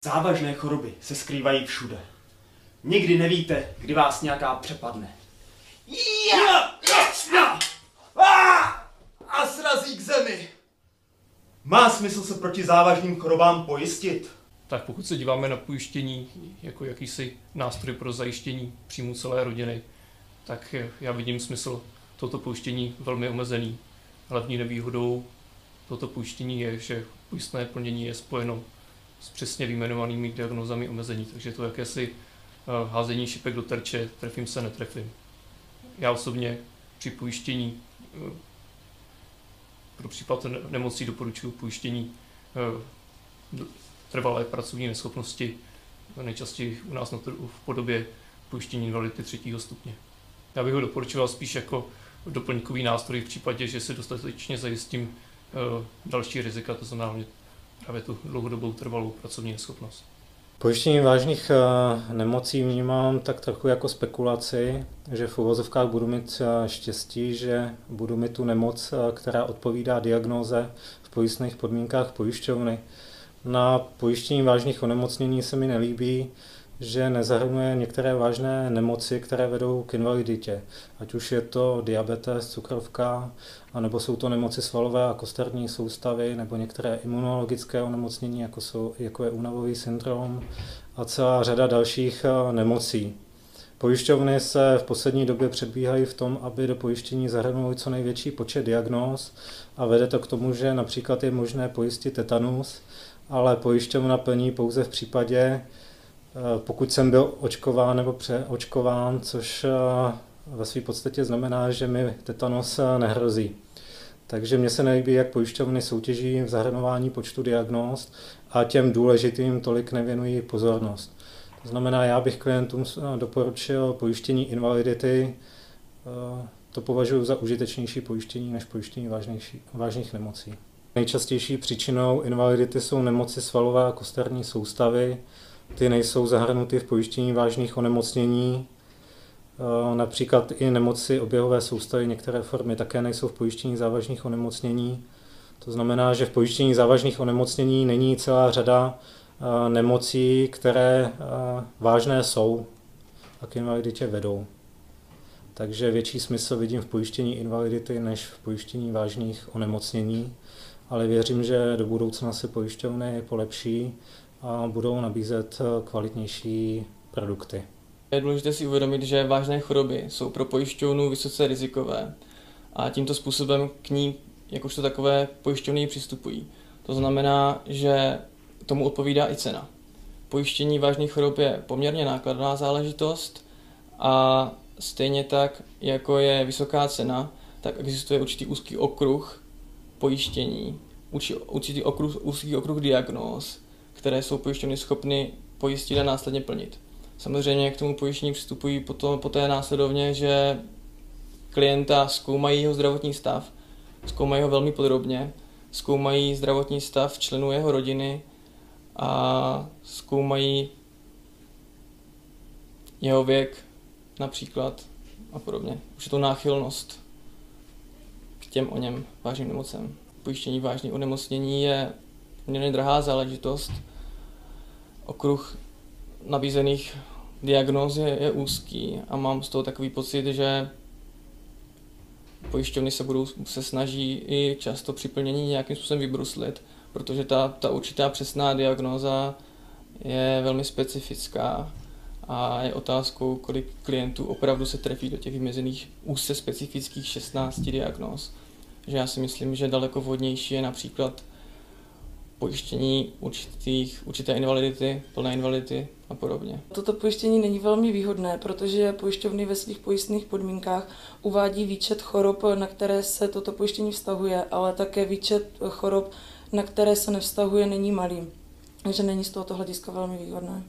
Závažné choroby se skrývají všude. Nikdy nevíte, kdy vás nějaká přepadne. A srazí k zemi. Má smysl se proti závažným chorobám pojistit? Tak pokud se díváme na pojištění jako jakýsi nástroj pro zajištění příjmu celé rodiny, tak já vidím smysl tohoto pojištění velmi omezený. Hlavní nevýhodou tohoto pojištění je, že pojistné plnění je spojeno s přesně vyjmenovanými diagnózami omezení, takže to jakési házení šipek do terče, trefím se, netrefím. Já osobně při pojištění pro případ nemocí doporučuji pojištění trvalé pracovní neschopnosti, nejčastěji u nás v podobě pojištění invalidity 3. stupně. Já bych ho doporučoval spíš jako doplňkový nástroj v případě, že si dostatečně zajistím další rizika, to znamená právě tu dlouhodobou trvalou pracovní neschopnost. Pojištění vážných nemocí vnímám tak trochu jako spekulaci, že v uvozovkách budu mít štěstí, že budu mít tu nemoc, která odpovídá diagnóze v pojistných podmínkách pojišťovny. Na pojištění vážných onemocnění se mi nelíbí, že nezahrnuje některé vážné nemoci, které vedou k invaliditě. Ať už je to diabetes, cukrovka, anebo jsou to nemoci svalové a kosterní soustavy, nebo některé imunologické onemocnění, jako je únavový syndrom a celá řada dalších nemocí. Pojišťovny se v poslední době předbíhají v tom, aby do pojištění zahrnuly co největší počet diagnóz a vede to k tomu, že například je možné pojistit tetanus, ale pojišťovna plní pouze v případě, pokud jsem byl očkován nebo přeočkován, což ve své podstatě znamená, že mi tetanus nehrozí. Takže mně se nelíbí, jak pojišťovny soutěží v zahrnování počtu diagnóz a těm důležitým tolik nevěnují pozornost. To znamená, já bych klientům doporučil pojištění invalidity, to považuji za užitečnější pojištění než pojištění vážných nemocí. Nejčastější příčinou invalidity jsou nemoci svalové a kosterní soustavy. Ty nejsou zahrnuty v pojištění vážných onemocnění. Například i nemoci oběhové soustavy, některé formy také nejsou v pojištění závažných onemocnění. To znamená, že v pojištění závažných onemocnění není celá řada nemocí, které vážné jsou a k invaliditě vedou. Takže větší smysl vidím v pojištění invalidity než v pojištění vážných onemocnění, ale věřím, že do budoucna se pojišťovny polepší a budou nabízet kvalitnější produkty. Je důležité si uvědomit, že vážné choroby jsou pro pojišťovnu vysoce rizikové a tímto způsobem k ní jakožto takové pojišťovny přistupují. To znamená, že tomu odpovídá i cena. Pojištění vážných chorob je poměrně nákladná záležitost a stejně tak, jako je vysoká cena, tak existuje určitý úzký okruh pojištění, určitý úzký okruh diagnóz, které jsou pojišťovny schopny pojistit a následně plnit. Samozřejmě k tomu pojištění přistupují poté následovně, že klienta zkoumají jeho zdravotní stav, zkoumají ho velmi podrobně, zkoumají zdravotní stav členů jeho rodiny a zkoumají jeho věk například a podobně. Určitou náchylnost k těm o něm vážným nemocem. Pojištění vážných onemocnění je poměrně drahá záležitost. Okruh nabízených diagnóz je úzký a mám z toho takový pocit, že pojišťovny se snaží i často při plnění nějakým způsobem vybruslit, protože ta určitá přesná diagnóza je velmi specifická a je otázkou, kolik klientů opravdu se trefí do těch vymezených úzce specifických 16 diagnóz. Že já si myslím, že daleko vhodnější je například pojištění určité invalidity, plné invalidity a podobně. Toto pojištění není velmi výhodné, protože pojišťovny ve svých pojistných podmínkách uvádí výčet chorob, na které se toto pojištění vztahuje, ale také výčet chorob, na které se nevztahuje, není malý. Takže není z tohoto hlediska velmi výhodné.